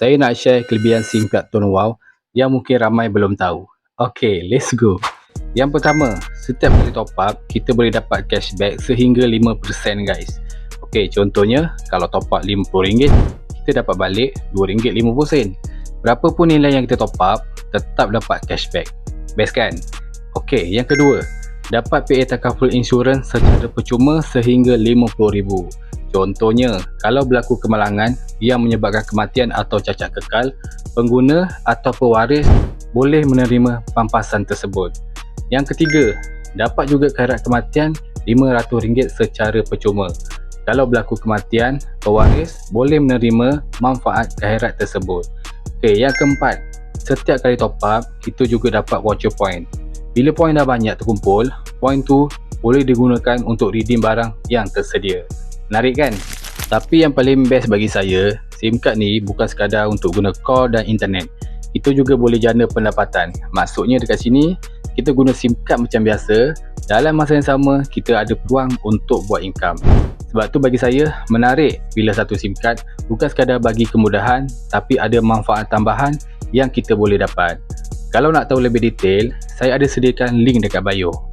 Saya nak share kelebihan SIM card Tone Wow yang mungkin ramai belum tahu. Ok, let's go. Yang pertama, setiap kali top up, kita boleh dapat cashback sehingga 5% guys. Ok, contohnya, kalau top up RM50, kita dapat balik RM2.50. Berapapun nilai yang kita top up, tetap dapat cashback. Best kan? Ok, yang kedua, dapat PA Takaful Insurance secara percuma sehingga RM50,000. Contohnya, kalau berlaku kemalangan yang menyebabkan kematian atau cacat kekal, pengguna atau pewaris boleh menerima pampasan tersebut. Yang ketiga, dapat juga khairat kematian RM500 secara percuma. Kalau berlaku kematian, pewaris boleh menerima manfaat khairat tersebut. Okey, yang keempat, setiap kali top up, kita juga dapat voucher point. Bila poin dah banyak terkumpul, poin tu boleh digunakan untuk redeem barang yang tersedia. Menarik kan? Tapi yang paling best bagi saya, SIM card ni bukan sekadar untuk guna call dan internet. Itu juga boleh jana pendapatan. Maksudnya dekat sini, kita guna SIM card macam biasa, dalam masa yang sama, kita ada peluang untuk buat income. Sebab tu bagi saya, menarik bila satu SIM card bukan sekadar bagi kemudahan, tapi ada manfaat tambahan yang kita boleh dapat. Kalau nak tahu lebih detail, saya ada sediakan link dekat bio.